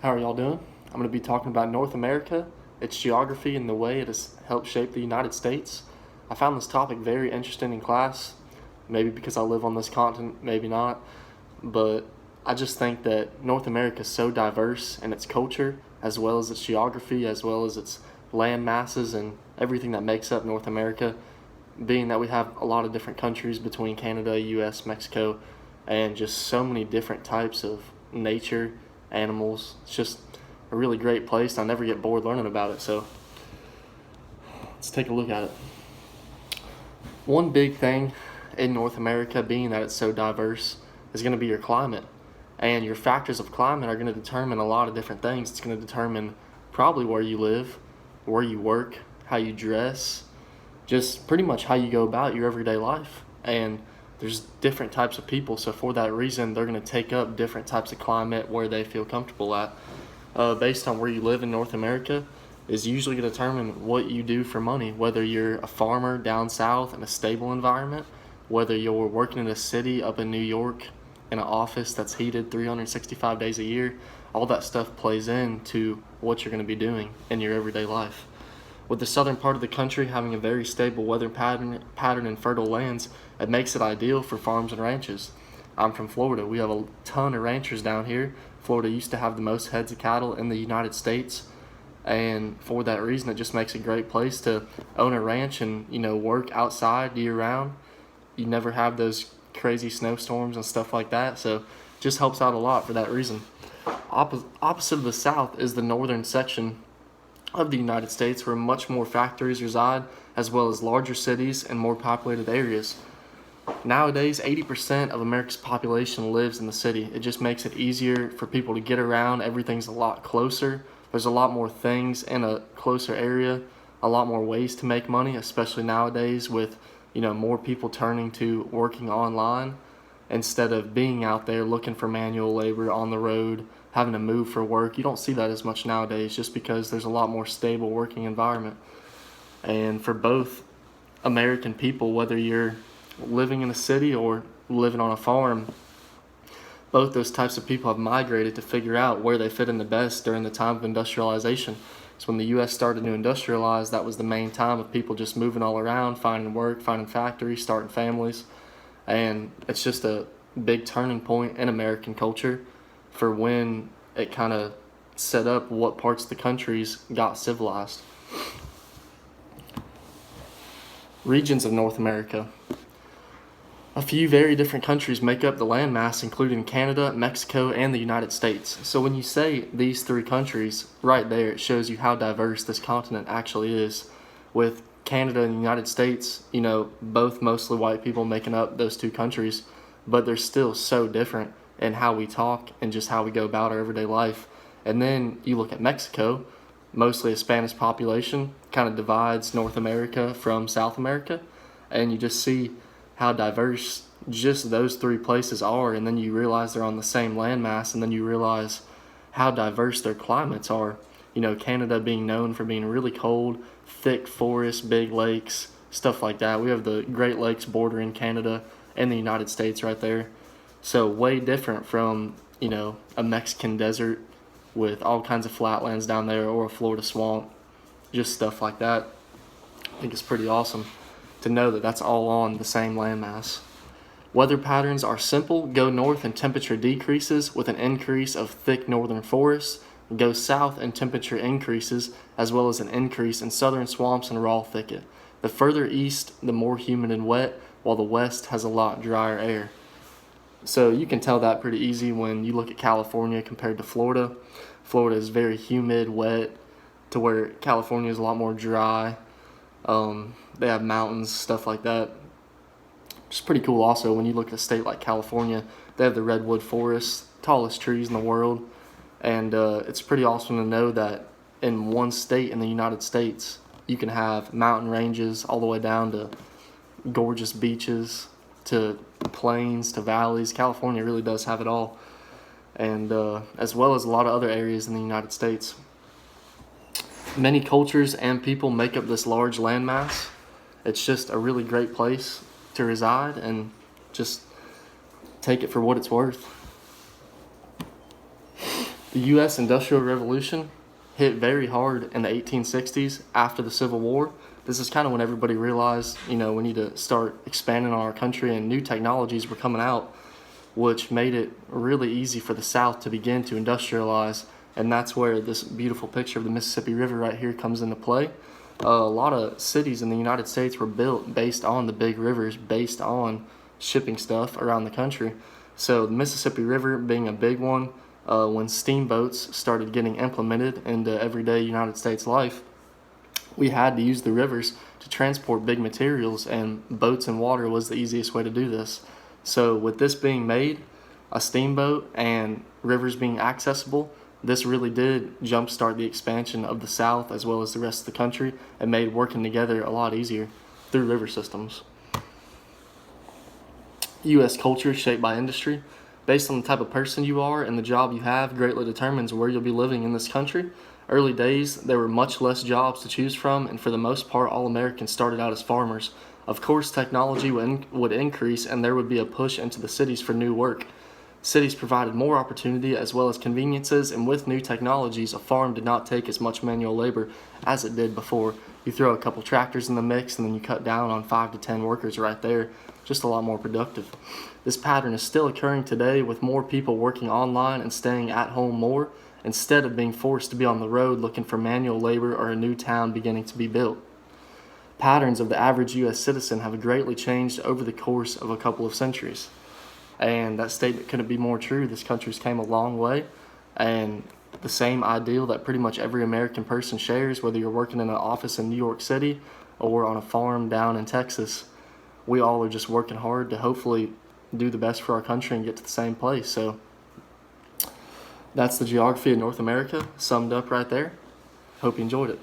How are y'all doing? I'm going to be talking about North America, its geography, and the way it has helped shape the United States. I found this topic very interesting in class, maybe because I live on this continent, maybe not, but I just think that North America is so diverse in its culture, as well as its geography, as well as its land masses and everything that makes up North America, being that we have a lot of different countries between Canada, US, Mexico, and just so many different types of nature, animals. It's just a really great place. I never get bored learning about it, so let's take a look at it. One big thing in North America, being that it's so diverse, is going to be your climate. And your factors of climate are going to determine a lot of different things. It's going to determine probably where you live, where you work, how you dress, just pretty much how you go about your everyday life. And there's different types of people, so for that reason, they're going to take up different types of climate where they feel comfortable at. Based on where you live in North America is usually going to determine what you do for money, whether you're a farmer down south in a stable environment, whether you're working in a city up in New York in an office that's heated 365 days a year. All that stuff plays into what you're going to be doing in your everyday life. With the southern part of the country having a very stable weather pattern and fertile lands, it makes it ideal for farms and ranches. I'm from Florida. We have a ton of ranchers down here. Florida used to have the most heads of cattle in the United States, and for that reason, it just makes a great place to own a ranch and work outside year round. You never have those crazy snowstorms and stuff like that, so just helps out a lot for that reason. Opposite of the south is the northern section of the United States, where much more factories reside, as well as larger cities and more populated areas. Nowadays, 80% of America's population lives in the city. It just makes it easier for people to get around. Everything's a lot closer. There's a lot more things in a closer area, a lot more ways to make money, especially nowadays with more people turning to working online instead of being out there looking for manual labor on the road, having to move for work. You don't see that as much nowadays just because there's a lot more stable working environment. And for both American people, whether you're living in a city or living on a farm, both those types of people have migrated to figure out where they fit in the best during the time of industrialization. So when the U.S. started to industrialize, that was the main time of people just moving all around, finding work, finding factories, starting families. And it's just a big turning point in American culture for when it kind of set up what parts of the countries got civilized. Regions of North America. A few very different countries make up the landmass, including Canada, Mexico, and the United States. So when you say these three countries, right there, it shows you how diverse this continent actually is. With Canada and the United States, both mostly white people making up those two countries, but they're still so different in how we talk and just how we go about our everyday life. And then you look at Mexico, mostly a Spanish population, kind of divides North America from South America, and you just see how diverse just those three places are, and then you realize they're on the same landmass, and then you realize how diverse their climates are. Canada being known for being really cold, thick forests, big lakes, stuff like that. We have the Great Lakes border in Canada and the United States right there. So way different from, a Mexican desert with all kinds of flatlands down there, or a Florida swamp, just stuff like that. I think it's pretty awesome to know that that's all on the same landmass. Weather patterns are simple. Go north and temperature decreases with an increase of thick northern forests. Go south and temperature increases, as well as an increase in southern swamps and raw thicket. The further east, the more humid and wet, while the west has a lot drier air. So you can tell that pretty easy when you look at California compared to Florida. Florida is very humid, wet, to where California is a lot more dry. They have mountains, stuff like that. It's pretty cool also when you look at a state like California. They have the redwood forests, tallest trees in the world. And it's pretty awesome to know that in one state in the United States, you can have mountain ranges all the way down to gorgeous beaches, to plains, to valleys. California really does have it all. And as well as a lot of other areas in the United States. Many cultures and people make up this large landmass. It's just a really great place to reside, and just take it for what it's worth. The U.S. Industrial Revolution hit very hard in the 1860s after the Civil War. This is kind of when everybody realized, we need to start expanding on our country, and new technologies were coming out, which made it really easy for the South to begin to industrialize. And that's where this beautiful picture of the Mississippi River right here comes into play. A lot of cities in the United States were built based on the big rivers, based on shipping stuff around the country. So the Mississippi River being a big one, when steamboats started getting implemented into everyday United States life, we had to use the rivers to transport big materials, and boats and water was the easiest way to do this. So with this being made, a steamboat and rivers being accessible, this really did jumpstart the expansion of the South as well as the rest of the country, and made working together a lot easier through river systems. U.S. culture is shaped by industry. Based on the type of person you are and the job you have greatly determines where you'll be living in this country. Early days, there were much less jobs to choose from, and for the most part, all Americans started out as farmers. Of course, technology would increase, and there would be a push into the cities for new work. Cities provided more opportunity as well as conveniences, and with new technologies, a farm did not take as much manual labor as it did before. You throw a couple tractors in the mix, and then you cut down on 5 to 10 workers right there. Just a lot more productive. This pattern is still occurring today, with more people working online and staying at home more, instead of being forced to be on the road looking for manual labor or a new town beginning to be built. Patterns of the average U.S. citizen have greatly changed over the course of a couple of centuries. And that statement couldn't be more true. This country's came a long way, and the same ideal that pretty much every American person shares, whether you're working in an office in New York City or on a farm down in Texas, we all are just working hard to hopefully do the best for our country and get to the same place. So that's the geography of North America summed up right there. Hope you enjoyed it.